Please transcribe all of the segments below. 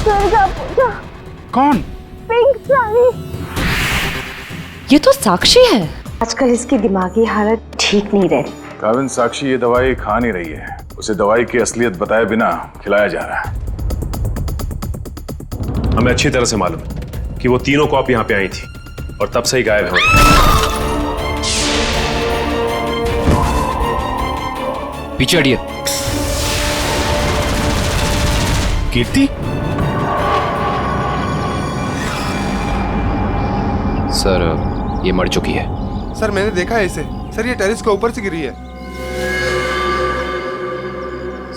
Sir का पूछा। कौन? पिंक साड़ी। ये तो साक्षी है। आजकल इसकी दिमागी हालत ठीक नहीं रहती। काविन, साक्षी ये दवाई खा नहीं रही है। उसे दवाई की असलियत बताए बिना खिलाया जा रहा है। हमें अच्छी तरह से मालूम कि वो तीनों कॉप यहाँ पे आई थी और तब से ही गायब है। पीछे हटिए। कीर्ति? सर ये मर चुकी है। सर मैंने देखा है इसे। सर ये टेरेस के ऊपर से गिरी है।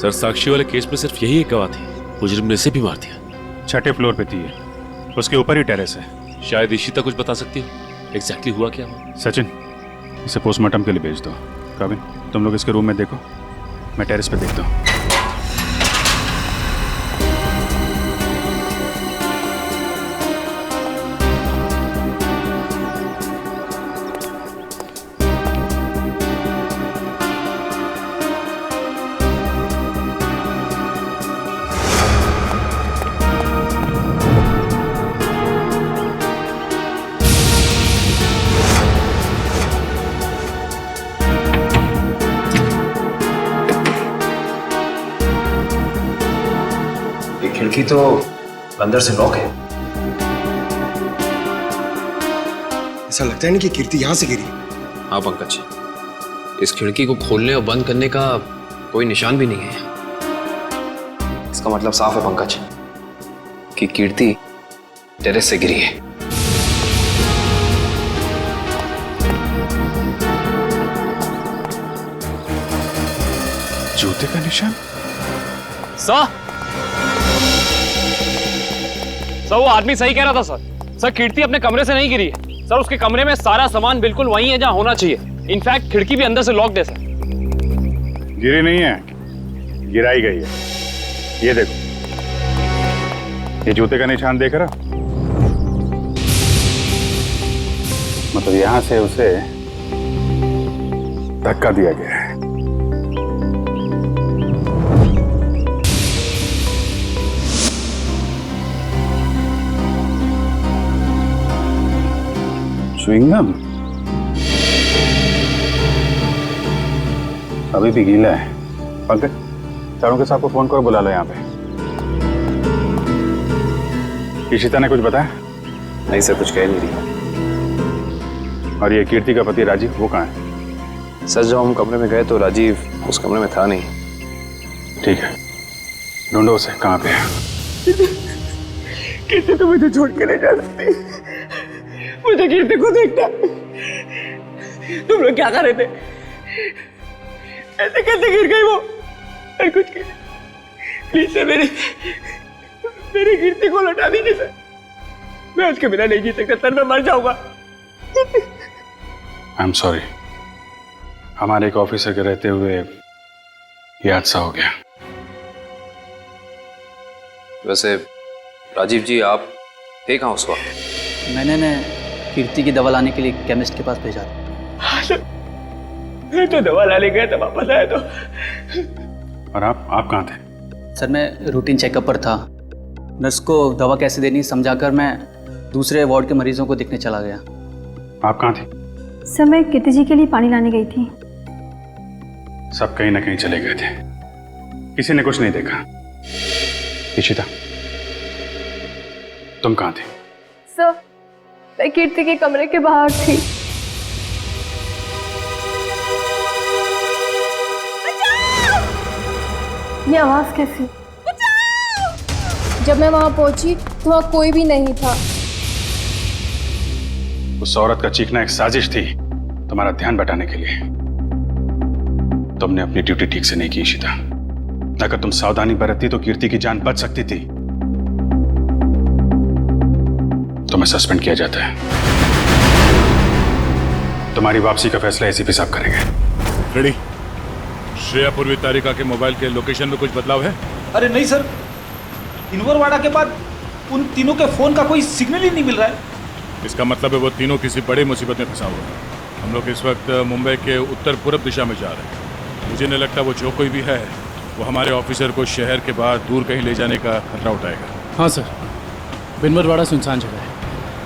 सर साक्षी वाले केस में सिर्फ यही एक गवाह थी। मुजरिम ने इसे भी मार दिया। 6ठे फ्लोर पे थी ये। उसके ऊपर ही टेरेस है। शायद इशिता कुछ बता सकती है एग्जैक्टली हुआ क्या। सचिन, इसे पोस्टमार्टम के लिए भेज दो। काविन, तुम लोग इसके रूम में देखो, मैं टेरेस पे देखता हूँ। खिड़की तो अंदर से लॉक है। ऐसा लगता है नहीं कि कीर्ति यहाँ से गिरी। हाँ पंकज, इस खिड़की को खोलने और बंद करने का कोई निशान भी नहीं है। इसका मतलब साफ है पंकज कि कीर्ति टेरेस से गिरी है। जूते का निशान? सर वो आदमी सही कह रहा था सर। सर कीर्ति अपने कमरे से नहीं गिरी है सर। उसके कमरे में सारा सामान बिल्कुल वही है जहां होना चाहिए। इनफैक्ट खिड़की भी अंदर से लॉक्ड है सर। गिरी नहीं है, गिराई गई है। ये देखो, ये जूते का निशान देख रहा? मतलब यहां से उसे धक्का दिया गया है। च्युइंगम अभी भी गीला है। पंकज, चारों के साथ को फोन करो, बुला लो यहाँ पे। इशिता ने कुछ बताया? नहीं सर, कुछ कह नहीं रही। और ये कीर्ति का पति राजीव, वो कहाँ है? सर जब हम कमरे में गए तो राजीव उस कमरे में था नहीं। ठीक है, ढूंढो उसे, कहाँ पे है? कीर्ति तो मुझे छोड़ के नहीं जा सकती। मुझे कीर्ति को देखना। तुम लोग क्या कर रहे थे? ऐसे कैसे गिर गई वो? और कुछ प्लीज सर, मेरी कीर्ति को लौटा दीजिए सर। मैं उसके बिना नहीं जी सकता सर, मैं मर जाऊंगा। आई एम सॉरी, हमारे एक ऑफिसर के रहते हुए ये हादसा हो गया। वैसे राजीव जी, आप थे कहाँ उस वक्त? मैंने कीर्ति की दवा लाने के लिए केमिस्ट के पास भेजा था। हाँ सर, मैं तो दवा लाने गया था, वापस आया तो। और आप कहाँ थे? सर मैं रूटीन चेकअप पर था। नर्स को दवा कैसे देनी समझाकर मैं दूसरे वार्ड के मरीजों को देखने चला गया। आप कहाँ थे? सर मैं कीर्ति जी के लिए पानी लाने गई थी। सब कहीं ना कहीं चले गए थे, किसी ने कुछ नहीं देखा। इशिता, तुम कहाँ थे? सर मैं कीर्ति के कमरे के बाहर थी। ये आवाज कैसी? जब मैं वहां पहुंची तो वहां कोई भी नहीं था। उस औरत का चीखना एक साजिश थी, तुम्हारा ध्यान बटाने के लिए। तुमने अपनी ड्यूटी ठीक से नहीं की इशिता। अगर तुम सावधानी बरतती तो कीर्ति की जान बच सकती थी। तुम्हें सस्पेंड किया जाता है। तुम्हारी वापसी का फैसला एसीपी साहब करेंगे। रेडी? श्रेया पूर्वी तारिका के मोबाइल के लोकेशन में कुछ बदलाव है? अरे नहीं सर, इनवरवाड़ा के बाद उन तीनों के फोन का कोई सिग्नल ही नहीं मिल रहा है। इसका मतलब है वो तीनों किसी बड़ी मुसीबत में फंसा हुआ है। हम लोग इस वक्त मुंबई के उत्तर पूर्व दिशा में जा रहे हैं। मुझे नहीं लगता वो जो कोई भी है वो हमारे ऑफिसर को शहर के बाहर दूर कहीं ले जाने का खतरा उठाएगा। हाँ सर, बिनवरवाड़ा सुनसान जगह है,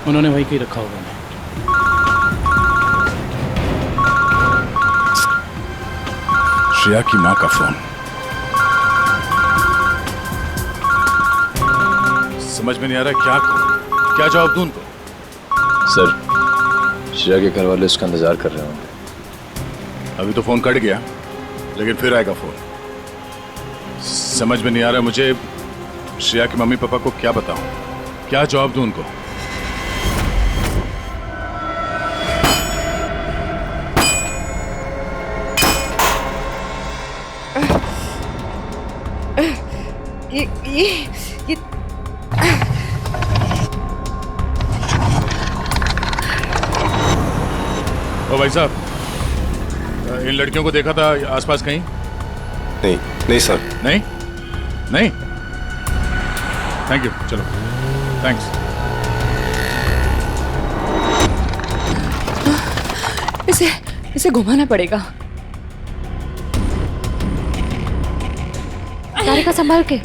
उन्होंने वहीं कहीं रखा होगा। श्रेया की माँ का फोन। समझ में नहीं आ रहा क्या करूं, क्या जवाब दूं उनको? सर, श्रेया के घर वाले उसका इंतजार कर रहे होंगे। अभी तो फोन कट गया, लेकिन फिर आएगा फोन। समझ में नहीं आ रहा मुझे श्रेया के मम्मी पापा को क्या बताऊं, क्या जवाब दूं उनको? ये ओ भाई साहब, इन लड़कियों को देखा था आसपास कहीं? नहीं नहीं सर। नहीं नहीं, थैंक यू, चलो थैंक्स। इसे घुमाना पड़ेगा। तारिका संभाल के।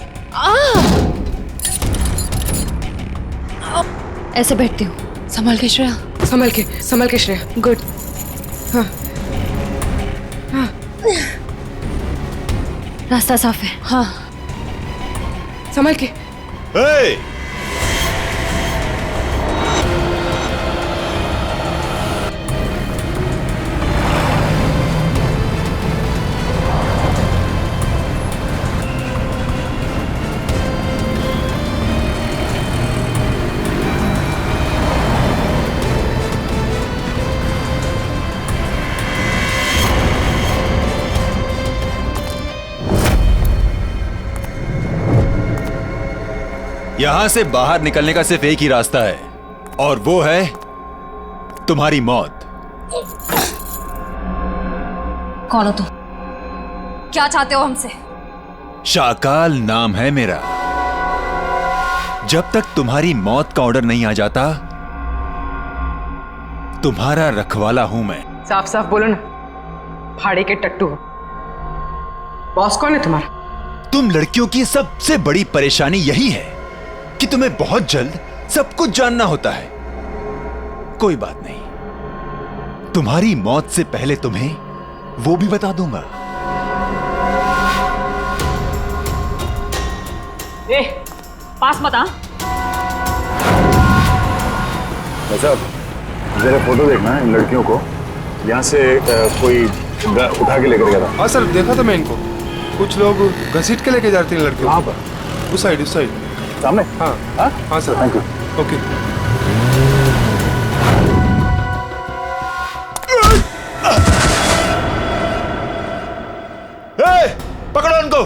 ऐसे बैठती हूँ। संभाल के श्रेया, संभाल के श्रेया। गुड। हाँ हाँ, रास्ता साफ है। हाँ, संभाल के। hey! यहां से बाहर निकलने का सिर्फ एक ही रास्ता है, और वो है तुम्हारी मौत। कौन हो तुम? क्या चाहते हो हमसे? शाकाल नाम है मेरा। जब तक तुम्हारी मौत का ऑर्डर नहीं आ जाता, तुम्हारा रखवाला हूं मैं। साफ साफ बोलो ना, भाड़े के टट्टू हो। बॉस कौन है तुम्हारा? तुम लड़कियों की सबसे बड़ी परेशानी यही है कि तुम्हें बहुत जल्द सब कुछ जानना होता है। कोई बात नहीं, तुम्हारी मौत से पहले तुम्हें वो भी बता दूंगा। ए, पास मत आ। साहब, जरा फोटो देखना है इन लड़कियों को। यहाँ से कोई उठा के लेकर गया था। हाँ सर, देखा था मैं इनको। कुछ लोग घसीट के लेके जाते हैं लड़कियों। कहाँ पर? उस साइड सामने। हाँ हाँ सर, थैंक यू। ओके। पकड़ो उनको।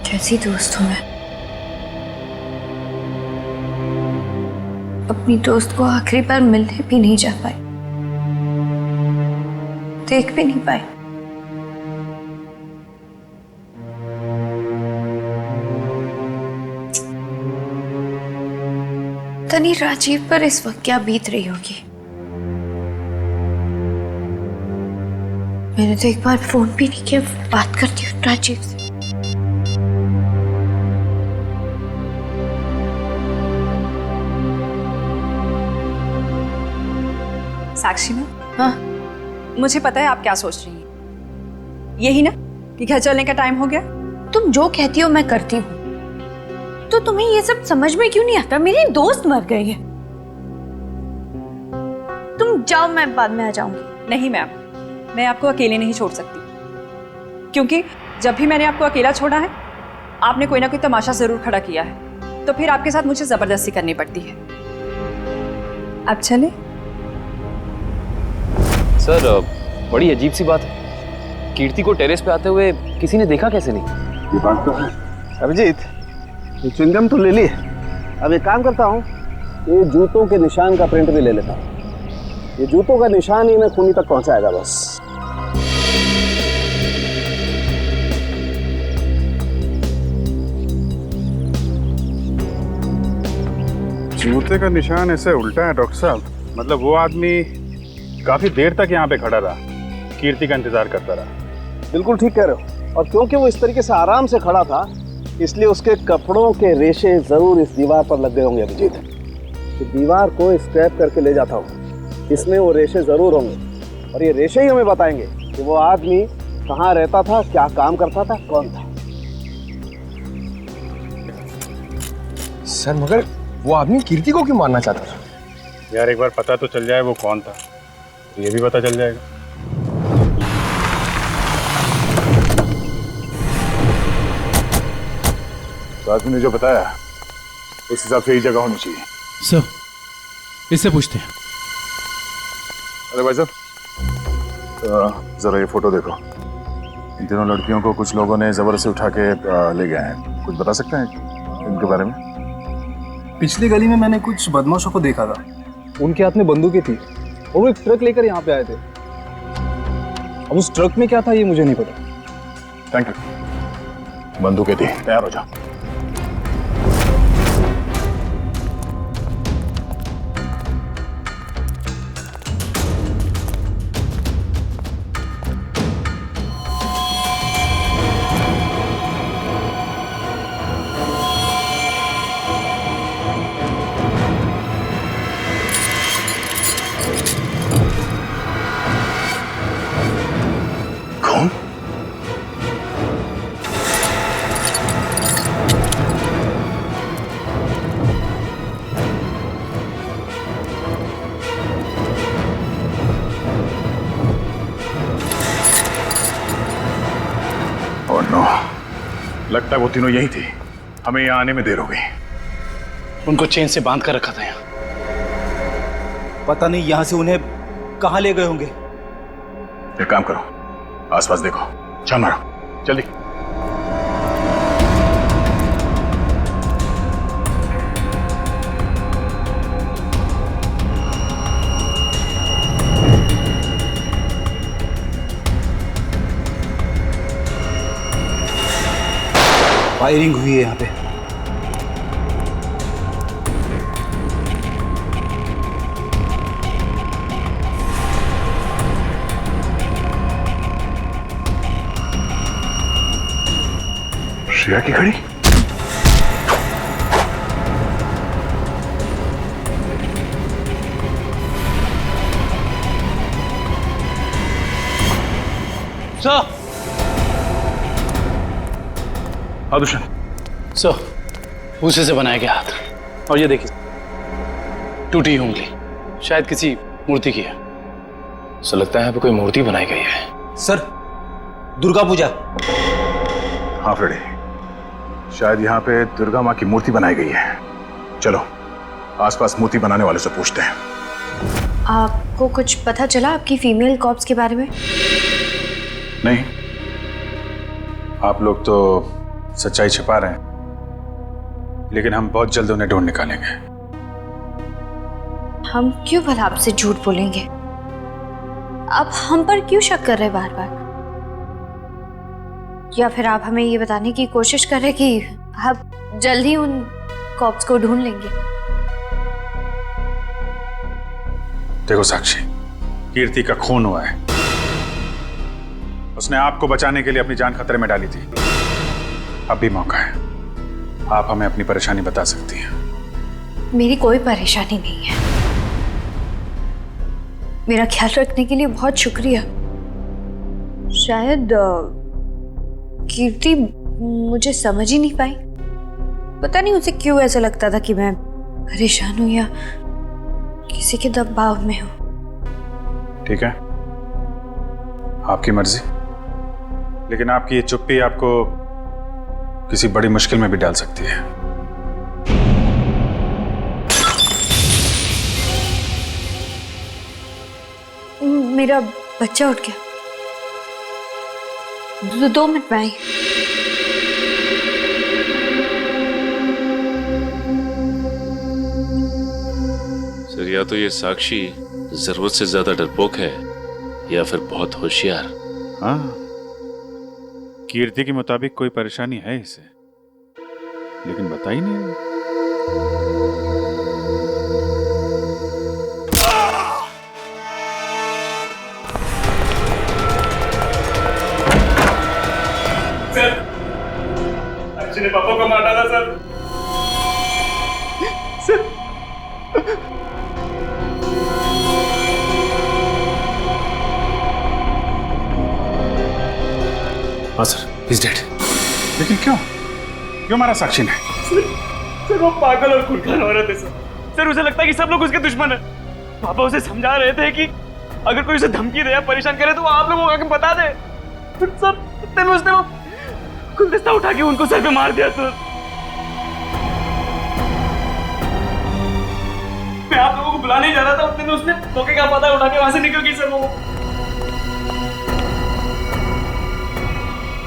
कैसी दोस्त हूँ मैं? अपनी दोस्त को आखिरी बार मिलने भी नहीं जा पाई, देख भी नहीं पाई। तनी राजीव पर इस वक्त क्या बीत रही होगी। मैंने तो एक बार फोन भी नहीं किया। बात करती हूँ राजीव से। साक्षी मैम, हाँ, मुझे पता है आप क्या सोच रही हैं। यही ना कि घर चलने का टाइम हो गया। तुम जो कहती हो मैं करती हूँ, तो तुम्हें ये सब समझ में क्यों नहीं आता? मेरी दोस्त मर गई है। तुम जाओ, मैं बाद में आ जाऊंगी। नहीं मैम, मैं आपको अकेले नहीं छोड़ सकती, क्योंकि जब भी मैंने आपको अकेला छोड़ा है, आपने कोई ना कोई तमाशा जरूर खड़ा किया है, तो फिर आपके साथ मुझे जबरदस्ती करनी पड़ती है। अब चले। सर बड़ी अजीब सी बात है, कीर्ति को टेरेस पे आते हुए किसी ने देखा कैसे नहीं? ये बात तो है। अभिजीत, ये च्युइंगम तो ले ली, अब एक काम करता हूँ, ये जूतों के निशान का प्रिंट भी ले लेता हूँ। ये जूतों का निशान ही मैं खूनी तक पहुंचाएगा बस। जूते का निशान ऐसे उल्टा है डॉक्टर साहब, मतलब वो आदमी काफी देर तक यहाँ पे खड़ा रहा, कीर्ति का इंतजार करता रहा। बिल्कुल ठीक कह रहे हो, और क्योंकि वो इस तरीके से आराम से खड़ा था, इसलिए उसके कपड़ों के रेशे जरूर इस दीवार पर लग गए होंगे अभिजीत। तो दीवार को स्क्रैप करके ले जाता हूँ, इसमें वो रेशे जरूर होंगे, और ये रेशे ही हमें बताएंगे कि वो आदमी कहाँ रहता था, क्या काम करता था, कौन था। सर मगर वो आदमी कीर्ति को क्यों मारना चाहता था? यार एक बार पता तो चल जाए वो कौन था, तो ये भी पता चल जाएगा। तो आदमी ने जो बताया उस हिसाब से ही जगह होनी चाहिए। सर इससे पूछते हैं। अरे भाई साहब, जरा ये फोटो देखो। इन तीनों लड़कियों को कुछ लोगों ने जबरदस्ती उठा के ले गए हैं। कुछ बता सकते हैं इनके बारे में? पिछली गली में मैंने कुछ बदमाशों को देखा था, उनके हाथ में बंदूकें थी और वो एक ट्रक लेकर यहाँ पे आए थे। अब उस ट्रक में क्या था ये मुझे नहीं पता। Thank you. बंदूकें थी, तैयार हो जाओ। लगता है वो तीनों यही थे, हमें यहाँ आने में देर हो गई। उनको चेन से बांध कर रखा था यहाँ। पता नहीं यहाँ से उन्हें कहाँ ले गए होंगे। एक काम करो, आसपास देखो, छान मारो जल्दी। फायरिंग हुई है यहाँ पे। श्रेया की घड़ी? सर, दुष्यंत। सर, भूसे से बनाया गया हाथ, और ये देखिए टूटी उंगली, शायद किसी मूर्ति की है। सो लगता है यहाँ पे कोई मूर्ति बनाई गई है। सर, दुर्गा पूजा। हाँ फ्रेडी, शायद यहाँ पे दुर्गा माँ की मूर्ति बनाई गई है। चलो आसपास मूर्ति बनाने वाले से पूछते हैं। आपको कुछ पता चला आपकी फीमेल कॉप्स के बारे में? नहीं, आप लोग तो सच्चाई छिपा रहे हैं, लेकिन हम बहुत जल्द उन्हें ढूंढ निकालेंगे। हम क्यों भला आपसे झूठ बोलेंगे? आप हम पर क्यों शक कर रहे बार बार? या फिर आप हमें ये बताने की कोशिश कर रहे कि आप जल्द ही उन कॉप्स को ढूंढ लेंगे? देखो साक्षी, कीर्ति का खून हुआ है। उसने आपको बचाने के लिए अपनी जान खतरे में डाली थी। अब भी मौका है, आप हमें अपनी परेशानी बता सकती हैं। मेरी कोई परेशानी नहीं है। मेरा ख्याल रखने के लिए बहुत शुक्रिया। शायद कीर्ति मुझे समझ ही नहीं पाई। पता नहीं उसे क्यों ऐसा लगता था कि मैं परेशान हूं या किसी के दबाव में हूं। ठीक है, आपकी मर्जी, लेकिन आपकी ये चुप्पी आपको किसी बड़ी मुश्किल में भी डाल सकती है। मेरा बच्चा उठ गया। 2 मिनट में आई। सर, या तो ये साक्षी जरूरत से ज्यादा डरपोक है या फिर बहुत होशियार। हाँ, कीर्ति के मुताबिक कोई परेशानी है इसे, लेकिन बता ही नहीं। साक्षी ने पापा को मार डाला सर। हाँ सर, he's dead। लेकिन क्यों मारा साक्षी ने? सर वो पागल और खूंखार औरत है सर। उसे लगता है कि सब लोग उसके दुश्मन हैं। पापा उसे समझा रहे थे कि अगर कोई उसे धमकी दे या परेशान करे तो वो आप लोगों को आके बता दे। सर इतने में उसने वो गुलदस्ता उठा के उनको सर पे मार दिया सर। मैं आप लोगों को बुलाने ही जा रहा था, उतने में उसने मौके का पता उठा के वहां से निकल गई सर। वो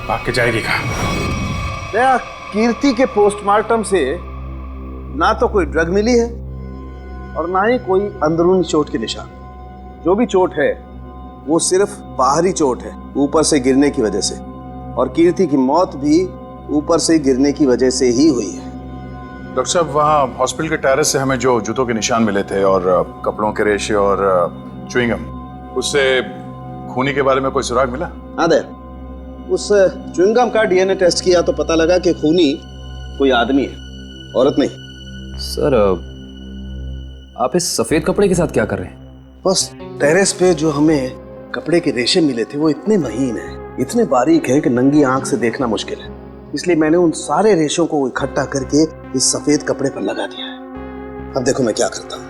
भाग के जाएगी कहाँ? कीर्ति के पोस्टमार्टम से ना तो कोई ड्रग मिली है और ना ही कोई अंदरूनी चोट के निशान। जो भी चोट है वो सिर्फ बाहरी चोट है, ऊपर से गिरने की वजह से। और कीर्ति की मौत भी ऊपर से गिरने की वजह से ही हुई है। डॉक्टर साहब, वहाँ हॉस्पिटल के टेरेस से हमें जो जूतों के निशान मिले थे और कपड़ों के रेशे और च्युइंगम, उससे खूनी के बारे में कोई सुराग मिला? हाँ दे, उस च्युइंगम का डीएनए टेस्ट किया तो पता लगा कि खूनी कोई आदमी है, औरत नहीं। सर, आप इस सफेद कपड़े के साथ क्या कर रहे हैं? बस टेरेस पे जो हमें कपड़े के रेशे मिले थे वो इतने महीन हैं, इतने बारीक हैं कि नंगी आंख से देखना मुश्किल है। इसलिए मैंने उन सारे रेशों को इकट्ठा करके इस सफेद कपड़े पर लगा दिया है। अब देखो मैं क्या करता हूँ।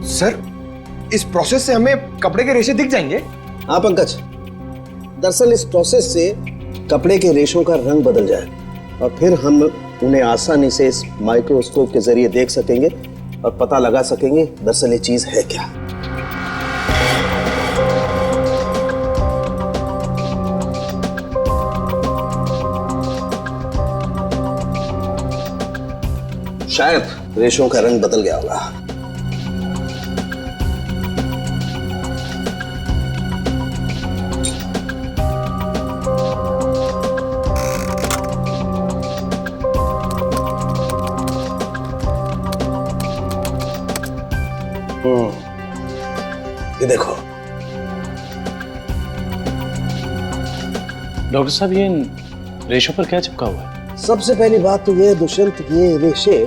सर, इस प्रोसेस से हमें कपड़े के रेशे दिख जाएंगे? हाँ पंकज, दरअसल इस प्रोसेस से कपड़े के रेशों का रंग बदल जाए और फिर हम उन्हें आसानी से इस माइक्रोस्कोप के जरिए देख सकेंगे और पता लगा सकेंगे दरअसल ये चीज है क्या। शायद रेशों का रंग बदल गया होगा। ये देखो डॉक्टर साहब, ये रेशों पर क्या चिपका हुआ है? सबसे पहली बात तो ये दुष्यंत, ये रेशे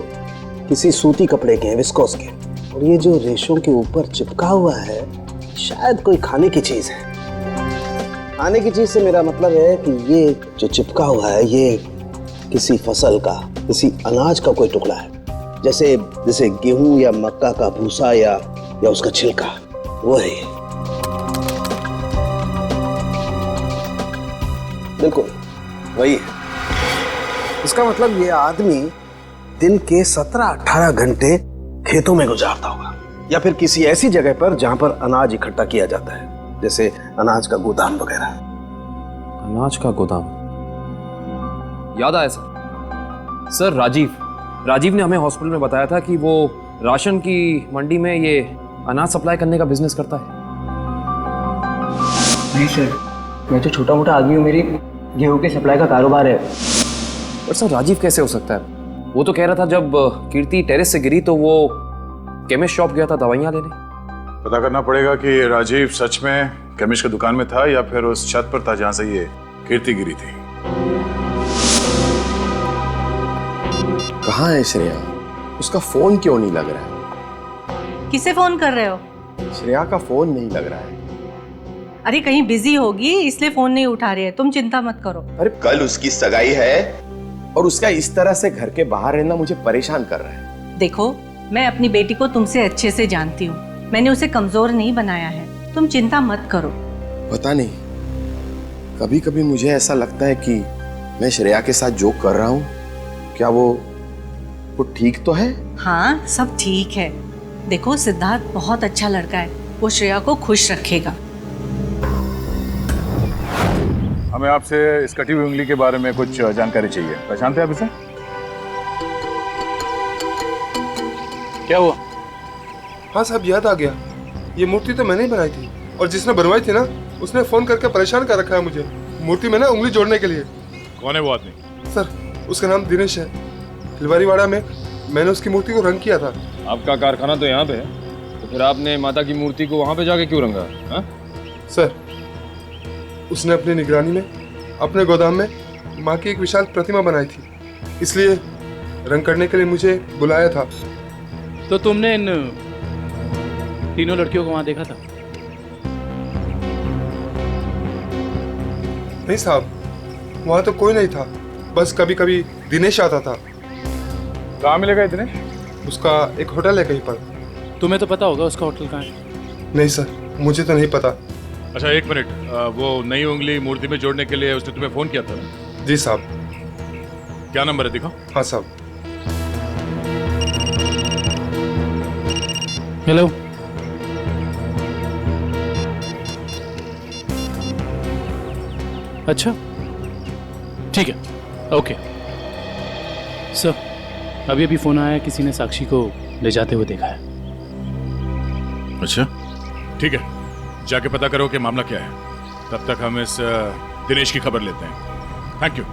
किसी सूती कपड़े के हैं, विस्कोस के। और ये जो रेशों के ऊपर चिपका हुआ है शायद कोई खाने की चीज है। खाने की चीज से मेरा मतलब है कि ये जो चिपका हुआ है ये किसी फसल का, किसी अनाज का कोई टुकड़ा है, जैसे गेहूं या मक्का का भूसा या उसका छिलका, वो है ये। बिल्कुल वही है। इसका मतलब ये आदमी दिन के 17-18 घंटे खेतों में गुजारता होगा या फिर किसी ऐसी जगह पर जहां पर अनाज इकट्ठा किया जाता है, जैसे अनाज का गोदाम वगैरह। अनाज का गोदाम, याद आया सर, राजीव ने हमें हॉस्पिटल में बताया था कि वो राशन की मंडी में ये अनाज सप्लाई करने का बिजनेस करता है। नहीं सर, मैं तो छोटा मोटा आदमी हूँ, मेरी गेहूं के सप्लाई का कारोबार है। पर सर, राजीव कैसे हो सकता है? वो तो कह रहा था जब कीर्ति टेरेस से गिरी तो वो केमिस्ट शॉप गया था दवाइयाँ लेने। पता करना पड़ेगा कि राजीव सच में केमिस्ट की दुकान में था या फिर उस छत पर था जहां से ये कीर्ति गिरी थी। कहाँ है श्रेया? उसका फोन क्यों नहीं लग रहा है? किसे फोन कर रहे हो? श्रेया का फोन नहीं लग रहा है। अरे कहीं बिजी होगी इसलिए फोन नहीं उठा रही है, तुम चिंता मत करो। अरे कल उसकी सगाई है और उसका इस तरह से घर के बाहर रहना मुझे परेशान कर रहा है। देखो, मैं अपनी बेटी को तुमसे अच्छे से जानती हूँ, मैंने उसे कमजोर नहीं बनाया है, तुम चिंता मत करो। पता नहीं, कभी कभी मुझे ऐसा लगता है कि मैं श्रेया के साथ जो कर रहा हूँ, क्या वो ठीक तो है? हाँ, सब ठीक है। देखो, सिद्धार्थ बहुत अच्छा लड़का है, वो श्रेया को खुश रखेगा। हमें आपसे इस कटी हुई उंगली के बारे में कुछ जानकारी चाहिए। पहचानते हैं आप इसे? क्या हुआ? हाँ साहब, याद आ गया। ये मूर्ति तो मैंने ही बनाई थी, और जिसने बनवाई थी ना, उसने फोन करके परेशान कर रखा है मुझे मूर्ति में ना उंगली जोड़ने के लिए। कौन है वो आदमी? सर, उसका नाम दिनेश है। खिलवारीवाड़ा में मैंने उसकी मूर्ति को रंग किया था। आपका कारखाना तो यहाँ पे है, तो फिर आपने माता की मूर्ति को वहाँ पे जाके क्यों रंगा? हाँ? सर, उसने अपनी निगरानी में अपने गोदाम में माँ की एक विशाल प्रतिमा बनाई थी, इसलिए रंग करने के लिए मुझे बुलाया था। तो तुमने इन तीनों लड़कियों को वहाँ देखा था? नहीं साहब, वहाँ तो कोई नहीं था, बस कभी कभी दिनेश आता था। कहाँ मिलेगा दिनेश? उसका एक होटल है कहीं पर। तुम्हें तो पता होगा उसका होटल कहाँ है? नहीं सर, मुझे तो नहीं पता। अच्छा एक मिनट, वो नई उंगली मूर्ति में जोड़ने के लिए उसने तुम्हें फोन किया था ना? जी साहब। क्या नंबर है, दिखाओ। हाँ साहब। हेलो, अच्छा ठीक है, ओके सर। अभी अभी फोन आया, किसी ने साक्षी को ले जाते हुए देखा है। अच्छा ठीक है, जाके पता करो कि मामला क्या है। तब तक हम इस दिनेश की खबर लेते हैं। Thank you.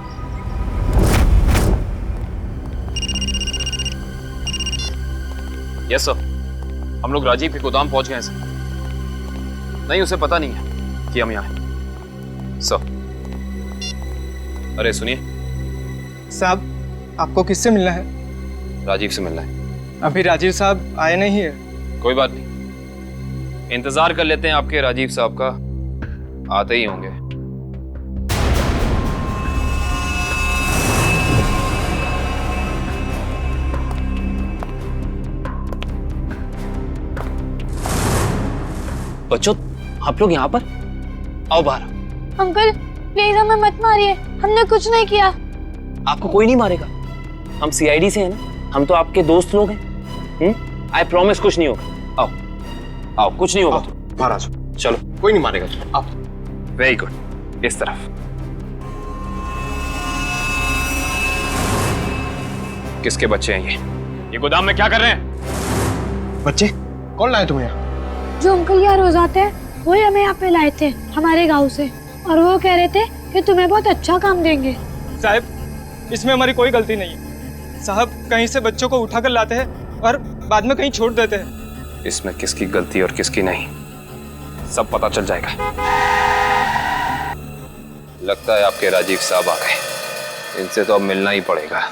यस सर, हम लोग राजीव के गोदाम पहुंच गए हैं सर। नहीं, उसे पता नहीं है कि हम यहाँ हैं सर। अरे सुनिए साहब, आपको किससे मिलना है? राजीव से मिलना है। अभी राजीव साहब आए नहीं है। कोई बात नहीं, इंतजार कर लेते हैं आपके राजीव साहब का, आते ही होंगे। बच्चों, आप लोग यहाँ पर आओ, बाहर। अंकल प्लीज हमें मत मारिए, हमने कुछ नहीं किया। आपको कोई नहीं मारेगा, हम सीआईडी से हैं ना, हम तो आपके दोस्त लोग हैं। आई प्रॉमिस कुछ नहीं होगा। आओ आओ, कुछ नहीं होगा। बाहर आ जाओ, चलो, कोई नहीं मारेगा। आप वेरी गुड, इस तरफ। किसके बच्चे हैं ये गोदाम में क्या कर रहे हैं? बच्चे कौन लाए तुम्हें यहाँ? जो अंकल यहाँ रोज आते हैं, वही हमें यहाँ पे लाए थे हमारे गांव से, और वो कह रहे थे कि तुम्हें बहुत अच्छा काम देंगे। साहब, इसमें हमारी कोई गलती नहीं है। साहब, कहीं से बच्चों को उठा कर लाते हैं और बाद में कहीं छोड़ देते हैं। इसमें किसकी गलती और किसकी नहीं, सब पता चल जाएगा। लगता है आपके राजीव साहब आ गए, इनसे तो अब मिलना ही पड़ेगा।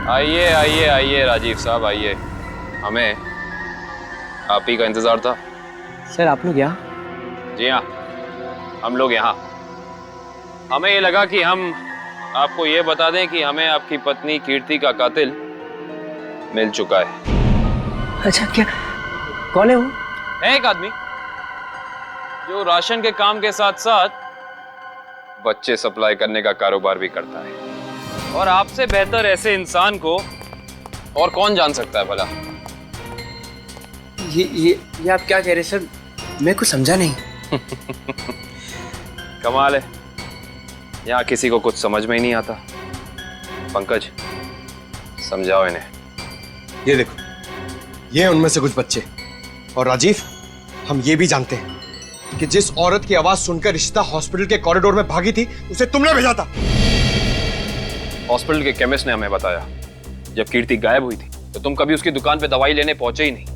आइए आइए आइए राजीव साहब, आइए। हमें आप ही का इंतजार था। सर, आप लोग यहाँ? जी हाँ, हम लोग यहाँ। हमें ये लगा कि हम आपको ये बता दें कि हमें आपकी पत्नी कीर्ति का कातिल मिल चुका है। अच्छा, क्या? कौन है वो? है एक आदमी जो राशन के काम के साथ साथ बच्चे सप्लाई करने का कारोबार भी करता है, और आपसे बेहतर ऐसे इंसान को और कौन जान सकता है भला? ये आप क्या कह रहे हैं सर? मैं कुछ समझा नहीं। कमाल है, यहाँ किसी को कुछ समझ में ही नहीं आता। पंकज, समझाओ इन्हें। ये देखो, ये हैं उनमें से कुछ बच्चे। और राजीव, हम ये भी जानते हैं कि जिस औरत की आवाज सुनकर रिश्ता हॉस्पिटल के कॉरिडोर में भागी थी, उसे तुमने भेजा था। हॉस्पिटल के केमिस्ट ने हमें बताया, जब कीर्ति गायब हुई थी तो तुम कभी उसकी दुकान पे दवाई लेने पहुंचे ही नहीं,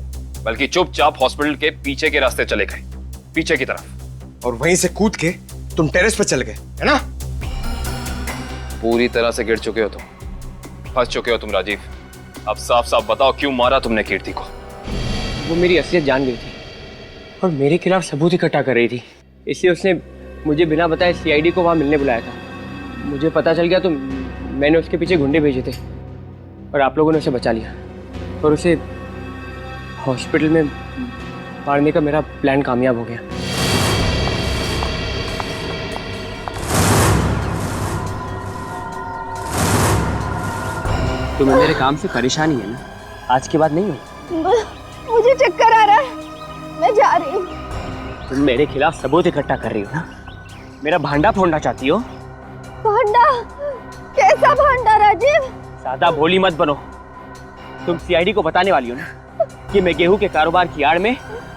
बल्कि चुपचाप हॉस्पिटल के पीछे के रास्ते चले गए, पीछे की तरफ। और वहीं से कूद के तुम टेरेस पे चले गए, है ना? पूरी तरह से गिर चुके हो तुम, फंस चुके हो तुम राजीव। अब साफ साफ बताओ, क्यों मारा तुमने कीर्ति को? वो मेरी असलियत जान गई थी और मेरे खिलाफ सबूत इकट्ठा कर रही थी, इसलिए उसने मुझे बिना बताए सीआईडी को वहाँ मिलने बुलाया था। मुझे पता चल गया तो मैंने उसके पीछे गुंडे भेजे थे और आप लोगों ने उसे बचा लिया और उसे हॉस्पिटल में मारने का मेरा प्लान कामयाब हो गया। तुम्हें मेरे काम से परेशानी है ना? आज के बाद नहीं हो? मुझे चक्कर आ रहा है, मैं जा रही हूँ। तुम मेरे खिलाफ सबूत इकट्ठा कर रही हो ना? मेरा भांडा फोड़ना चाहती हो? भांडा? कैसा भांडा राजीव? ज्यादा भोली मत बनो। तुम सीआईडी को बताने वाली हो ना कि मैं गेहूं के कारोबार की आड़ में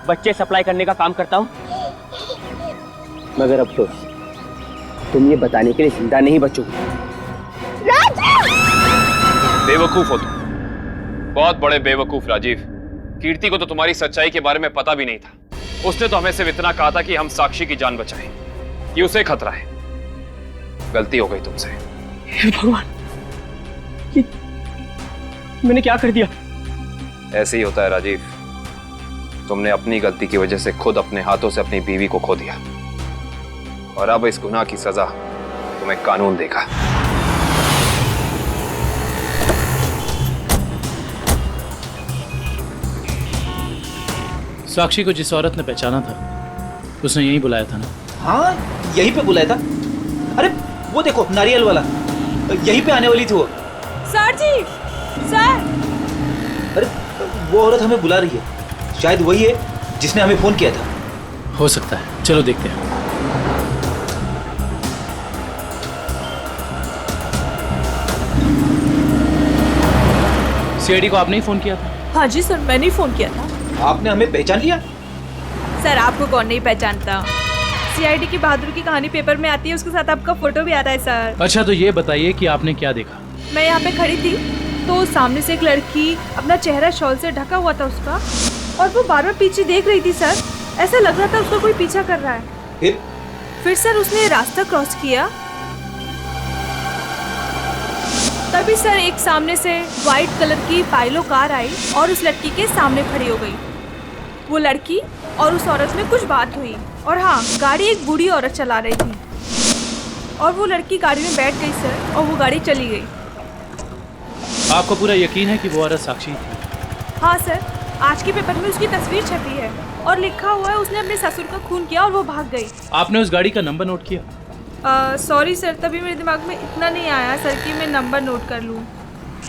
बच्चे सप्लाई करने का काम करता हूँ? मगर अफसोस, तुम ये बताने के लिए जिंदा नहीं बचोगे। बेवकूफ हो तुम, बहुत बड़े बेवकूफ राजीव। कीर्ति को तो तुम्हारी सच्चाई के बारे में पता भी नहीं था। उसने तो हमें सिर्फ इतना कहा था कि हम साक्षी की जान बचाएं, कि उसे खतरा है। गलती हो गई तुमसे। हे भगवान, ये मैंने क्या कर दिया? ऐसे ही होता है राजीव। तुमने अपनी गलती की वजह से खुद अपने हाथों से अपनी बीवी को खो दिया और अब इस गुनाह की सजा तुम्हें कानून देगा। साक्षी को जिस औरत ने पहचाना था उसने यहीं बुलाया था ना? हाँ, यहीं पे बुलाया था। अरे वो देखो, नारियल वाला, यहीं पे आने वाली थी वो। सर जी, सर। अरे वो औरत हमें बुला रही है, शायद वही है जिसने हमें फोन किया था। हो सकता है, चलो देखते हैं। सीआईडी को आपने ही फोन किया था? हाँ जी सर, मैंने ही फोन किया था। आपने हमें पहचान लिया? सर आपको कौन नहीं पहचानता? सीआईडी की बहादुर की कहानी पेपर में आती है, उसके साथ आपका फोटो भी आता है सर। अच्छा, तो ये बताइए कि आपने क्या देखा? मैं यहाँ पे खड़ी थी तो सामने से एक लड़की, अपना चेहरा शॉल से ढका हुआ था उसका, और वो बार बार पीछे देख रही थी सर। ऐसा लग रहा था उसको कोई पीछा कर रहा है। फिर सर उसने रास्ता क्रॉस किया, तभी सर एक सामने से व्हाइट कलर की पाइलो कार आई और उस लड़की के सामने खड़ी हो गई। वो लड़की और उस औरत में कुछ बात हुई और हाँ, गाड़ी एक बूढ़ी औरत चला रही थी और वो लड़की गाड़ी में बैठ गई सर और वो गाड़ी चली गई। आपको पूरा यकीन है कि वो औरत साक्षी थी? हाँ सर, आज के पेपर में उसकी तस्वीर छपी है और लिखा हुआ है उसने अपने ससुर का खून किया और वो भाग गई। आपने उस गाड़ी का नंबर नोट किया? सॉरी सर, तभी मेरे दिमाग में इतना नहीं आया सर कि मैं नंबर नोट कर लूँ।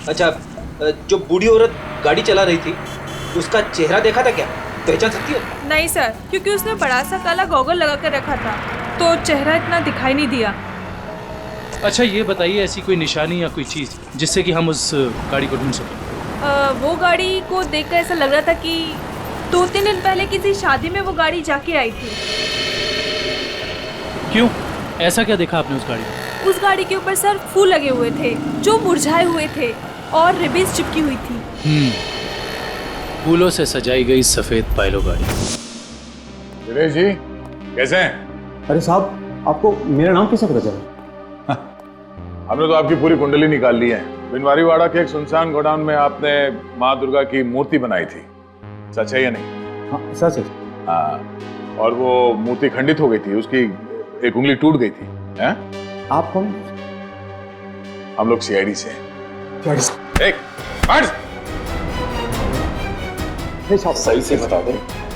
अच्छा, जो बूढ़ी औरत गाड़ी चला रही थी उसका चेहरा देखा था क्या? पहचान सकती हो? नहीं सर, क्योंकि उसने बड़ा सा काला गॉगल लगा कर रखा था तो चेहरा इतना दिखाई नहीं दिया। अच्छा, ये बताइए ऐसी कोई निशानी या कोई चीज़ जिससे कि हम उस गाड़ी को ढूंढ सकें? वो गाड़ी को देखकर ऐसा लग रहा था कि 2-3 दिन पहले किसी शादी में वो गाड़ी जाके आई थी। क्यों? ऐसा क्या देखा आपने उस गाड़ी में? उस गाड़ी के ऊपर सर फूल लगे हुए थे जो मुरझाए हुए थे और रिबन्स चिपकी हुई थी। फूलों से सजाई गई सफेद पाइलो गाड़ी। दिनेश जी, कैसे हैं? अरे साहब, आपको मेरा नाम कैसे पता चला? हमने तो आपकी पूरी कुंडली निकाल ली है। बिनवारीवाड़ा के एक सुनसान गोडाउन में आपने माँ दुर्गा की मूर्ति बनाई थी, सच है या नहीं? हाँ, सच है। हाँ, और वो मूर्ति खंडित हो गई थी, उसकी एक उंगली टूट गई थी। हैं? आप कौन? हम लोग सीआईडी से हैं। एक साहब सही से बता दो,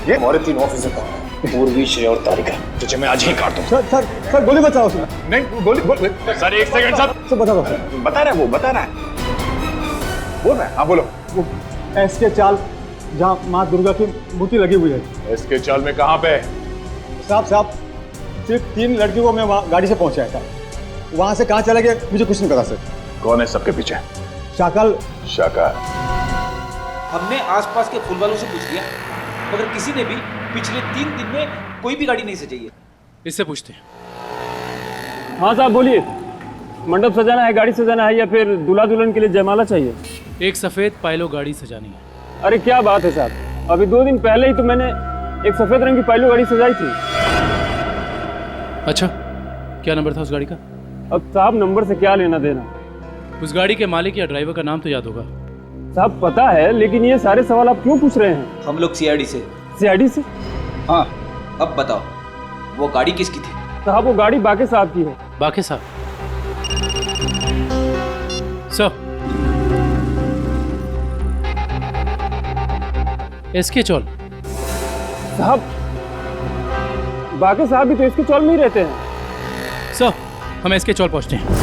ये हमारे 3 ऑफिसर कहाँ हैं? पूर्वी, श्रेया और तारिका। तुझे मैं आज ही काट दूं। सर गोली बचाओ उसमें। नहीं, गोली सर, एक सेकंड सर। बता दो। बता रहा है, वो बता रहा है, बोल रहा है। हाँ बोलो। वो एसके चाल जहाँ माँ दुर्गा की मूर्ति लगी हुई है। एसके चाल में कहाँ पे? साहब सिर्फ 3 लड़कियों को मैं वहाँ गाड़ी से पहुँचाया था, वहाँ से कहाँ चला गया मुझे कुछ नहीं पता सर। कौन है सबके पीछे? शाकल। हमने आसपास के फूल वालों से पूछ लिया, मगर किसी ने भी पिछले 3 दिन में कोई भी गाड़ी नहीं सजाई है। इससे पूछते हैं। हाँ साहब बोलिए, मंडप सजाना है, गाड़ी सजाना है या फिर दूल्हा दुल्हन के लिए जयमाला चाहिए? एक सफेद पाइलो गाड़ी सजानी है। अरे क्या बात है साहब, अभी 2 दिन पहले ही तो मैंने एक सफेद रंग की पाइलो गाड़ी सजाई थी। अच्छा, क्या नंबर था उस गाड़ी का? अब साहब नंबर से क्या लेना देना? उस गाड़ी के मालिक या ड्राइवर का नाम तो याद होगा? साहब पता है, लेकिन ये सारे सवाल आप क्यों पूछ रहे हैं? हम लोग सीआईडी से। सीआईडी से? हाँ, अब बताओ वो गाड़ी किसकी थी? साहब वो गाड़ी बाके साहब की है। बाके साहब? सर इसके चौल साहब, बाकी साहब भी तो इसके चौल में ही रहते हैं। सर हम इसके चौल पहुंचते हैं।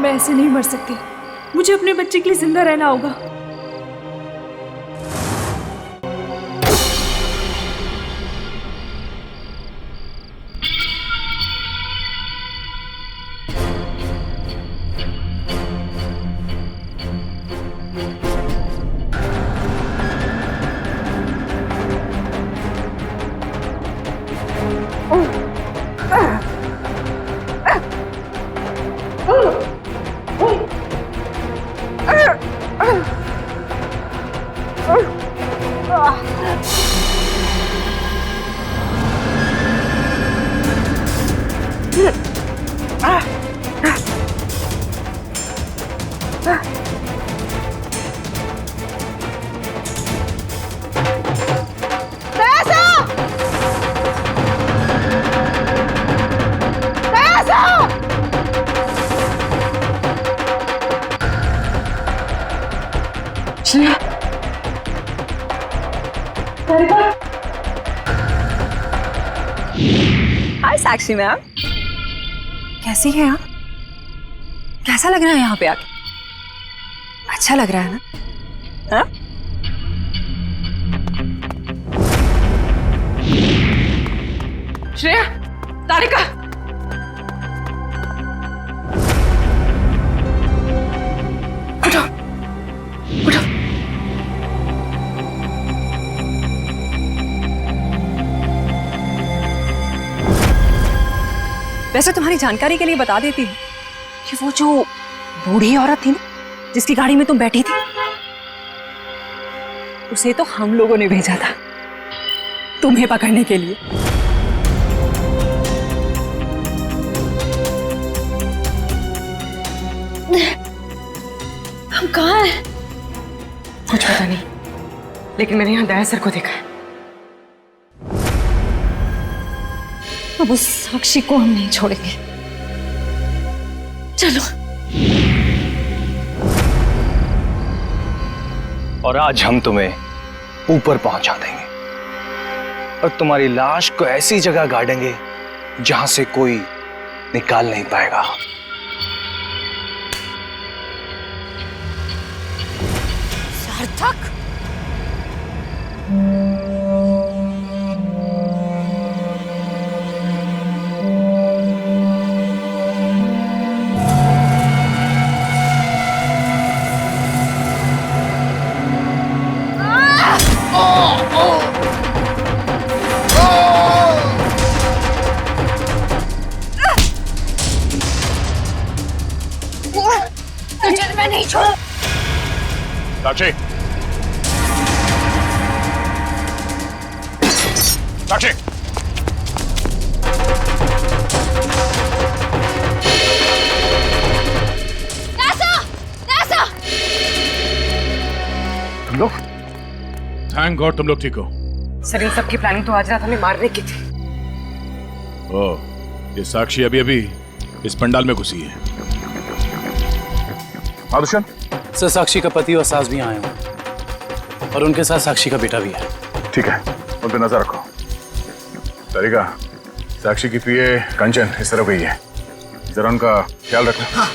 मैं ऐसे नहीं मर सकती, मुझे अपने बच्चे के लिए जिंदा रहना होगा। हाय साक्षी मैम, कैसी हैं आप? कैसा लग रहा है यहाँ पे आके? अच्छा लग रहा है ना? हाँ? श्रेया, तारिका, उठो, उठो। वैसे तुम्हारी जानकारी के लिए बता देती हूँ कि वो जो बूढ़ी औरत थी ना, जिसकी गाड़ी में तुम बैठी थी, उसे तो हम लोगों ने भेजा था तुम्हें पकड़ने के लिए। हम कहाँ हैं? कुछ पता नहीं, लेकिन मैंने यहाँ दया सर को देखा है। अब उस साक्षी को हम नहीं छोड़ेंगे। चलो। और आज हम तुम्हें ऊपर पहुंचा देंगे और तुम्हारी लाश को ऐसी जगह गाड़ेंगे जहां से कोई निकाल नहीं पाएगा। सार्थक, तुझे मैं नहीं छोड़। साक्षी, साक्षी, तुम लोग? थैंक गॉड तुम लोग ठीक हो। सर इन सबकी प्लानिंग तो आज रात हमें मारने की थी। ओह, ये साक्षी अभी अभी इस पंडाल में घुसी है। आदर्शन? सर साक्षी का पति और सास भी आए हैं और उनके साथ साक्षी का बेटा भी है। ठीक है, उन पे नजर रखो। तरीका, साक्षी की पीए कंचन इस तरफ गई है, जरा उनका ख्याल रखना। हाँ।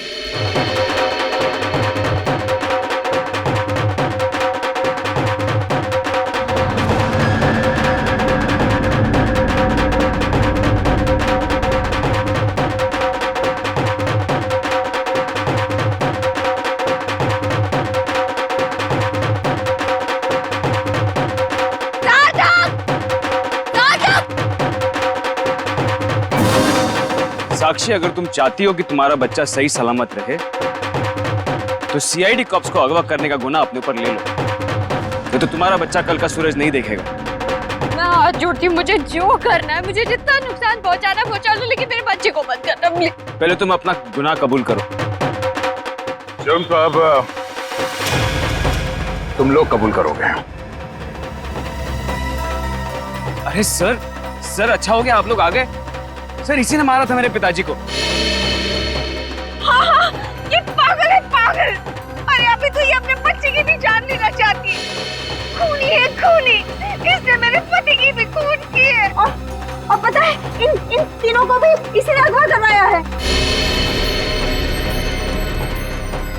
साक्षी, अगर तुम चाहती हो कि तुम्हारा बच्चा सही सलामत रहे तो सीआईडी कॉप्स को अगवा करने का गुनाह अपने ऊपर ले लो, नहीं तो तुम्हारा बच्चा कल का सूरज नहीं देखेगा। मैं हाथ जोड़ती हूँ, मुझे जो करना है, मुझे जितना नुकसान पहुंचाना पहुंचा लो, लेकिन मेरे बच्चे को मत करना प्लीज। पहले तुम अपना गुनाह कबूल करो। जुर्म तो अब तुम लोग कबूल करोगे। अरे सर, अच्छा हो गया आप लोग आ गए। सर, इसी ने मारा था मेरे पिताजी को। हाँ हाँ, ये पागल है पागल। अरे अभी तो ये अपने बच्चे की भी जान लेना चाहती है। खूनी है खूनी, इसने मेरे पति की भी खून की है। और पता है इन तीनों को भी इसी ने अगवा करवाया है।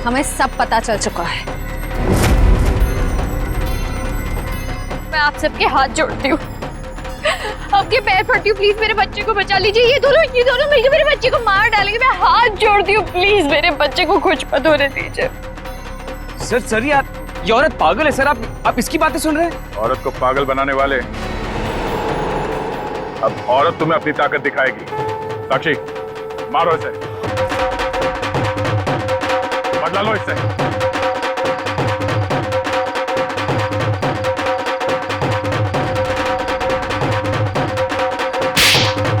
हमें सब पता चल चुका है। मैं आप सबके हाथ जोड़ती हूँ, आपके पैर पड़ती हूँ, प्लीज मेरे बच्चे को बचा लीजिए। ये दोनों मिलकर मेरे बच्चे को मार डालेंगे। मैं हाथ जोड़ती हूँ, प्लीज मेरे बच्चे को कुछ मत होने दीजिए। सर ये औरत पागल है सर। आप इसकी बातें सुन रहे हैं? औरत को पागल बनाने वाले, अब औरत तुम्हें अपनी ताकत दिखाएगी। साक्षी, मारो इसे, बदला लो इससे।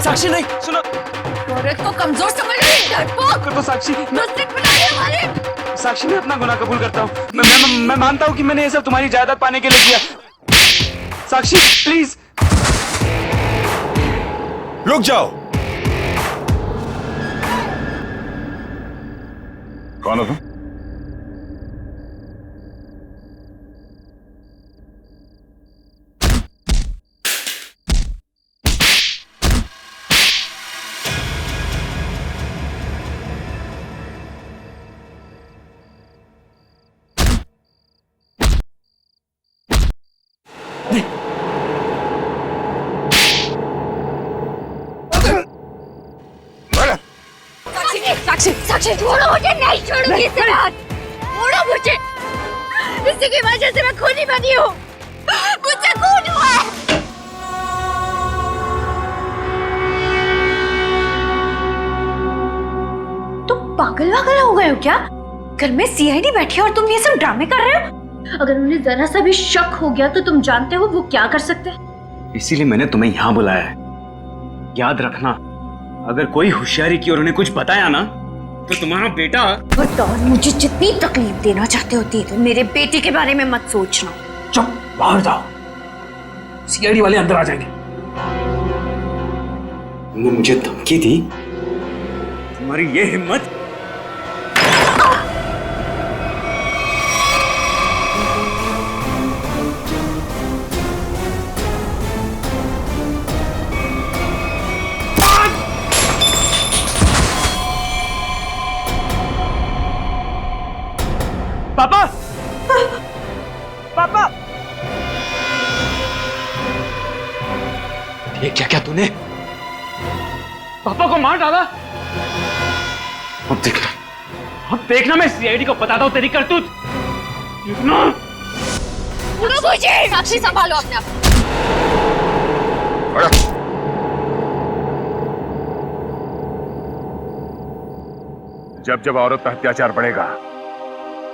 साक्षी नहीं, सुनो। औरत को कमजोर समझ रही है, डरपोक। कर दो साक्षी। मुझसे बुलाने वाले। साक्षी, मैं अपना गुनाह कबूल करता हूँ। मैं मानता हूँ कि मैंने ये सब तुम्हारी जायदाद पाने के लिए किया। साक्षी प्लीज रुक जाओ। कौन हो तुम? साक्षी छोड़ो मुझे, नहीं छोड़ूंगी इसे रात। छोड़ो मुझे, इसी की वजह से मैं खूनी बनी हूँ। मुझसे खून हुआ है। तुम पागल हो गए हो क्या? घर में सीआईडी बैठी है और तुम ये सब ड्रामे कर रहे हो? अगर उन्हें जरा सा भी शक हो गया तो तुम जानते हो वो क्या कर सकते हैं। इसीलिए मैंने तुम्हें यहाँ बुलाया है। याद रखना, अगर कोई होशियारी की और उन्हें कुछ बताया ना तो तुम्हारा बेटा। और मुझे जितनी तकलीफ देना चाहते होती है, मेरे बेटे के बारे में मत सोचना। चुप, बाहर जाओ, सीआईडी वाले अंदर आ जाएंगे। तुमने मुझे धमकी दी, तुम्हारी ये हिम्मत। ये क्या क्या तूने? पापा को मार डाला। अब देखना, अब देखना, मैं सीआईडी को बताता हूँ तेरी करतूत। देखना। साक्षी संभालो अपने आप। जब जब औरत पर अत्याचार बढ़ेगा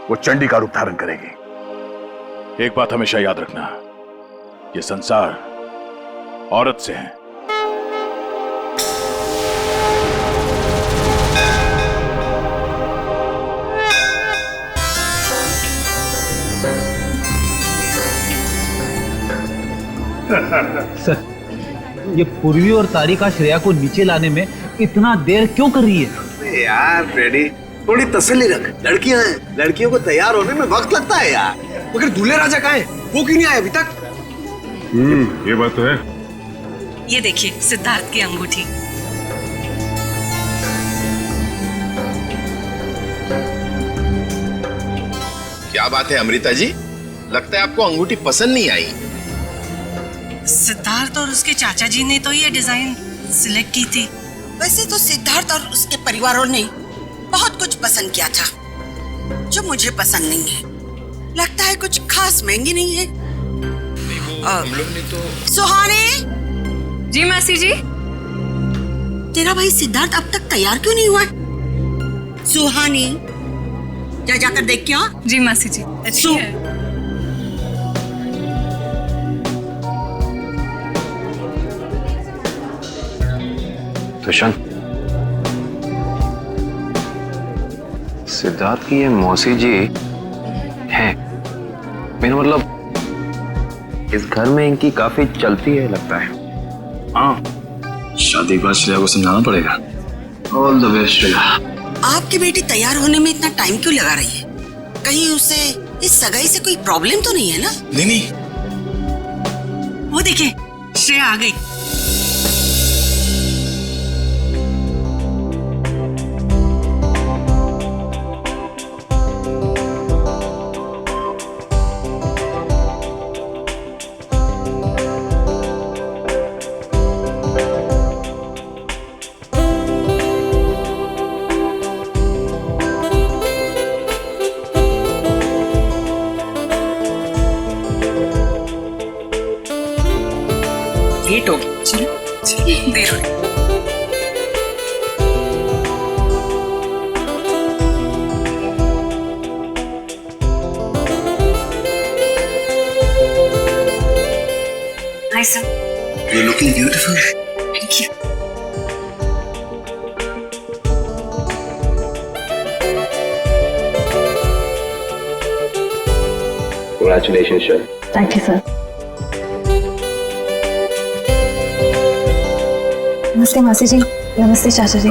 वो चंडी का रूप धारण करेगी। एक बात हमेशा याद रखना, ये संसार औरत से है। सर, ये पूर्वी और तारिका श्रेया को नीचे लाने में इतना देर क्यों कर रही है? यार फ्रेडी, थोड़ी तसल्ली रख। लड़कियां हैं, लड़कियों को तैयार होने में वक्त लगता है यार। मगर दूल्हे राजा कहाँ हैं? वो क्यों नहीं आए अभी तक? ये बात तो है। ये देखिए सिद्धार्थ की अंगूठी। क्या बात है अमृता जी, लगता है आपको अंगूठी पसंद नहीं आई। सिद्धार्थ और उसके चाचा जी ने तो ये डिजाइन सिलेक्ट की थी। वैसे तो सिद्धार्थ और उसके परिवारों ने बहुत कुछ पसंद किया था जो मुझे पसंद नहीं है। लगता है कुछ खास महंगी नहीं है। हम लोग ने तो सुहानी। जी मासी जी। तेरा भाई सिद्धार्थ अब तक तैयार क्यों नहीं हुआ? सुहानी, जाकर देख क्या? जी मासी जी। अच्छी है। तुषार, सिद्धार्थ की ये मौसी जी हैं। मेरा मतलब इस घर में इनकी काफी चलती है लगता है। हाँ, शादी के बाद श्रेया को समझाना पड़ेगा। All the best Shreya. आपकी बेटी तैयार होने में इतना टाइम क्यों लगा रही है? कहीं उसे इस सगाई से कोई प्रॉब्लम तो नहीं है ना? नहीं। वो देखिए श्रेया आ गई। लेट हो गई। देर हो रही। Hi, sir. You're looking beautiful. Thank you. Congratulations, sir. Thank you, sir. नमस्ते मासी जी। नमस्ते चाचा जी।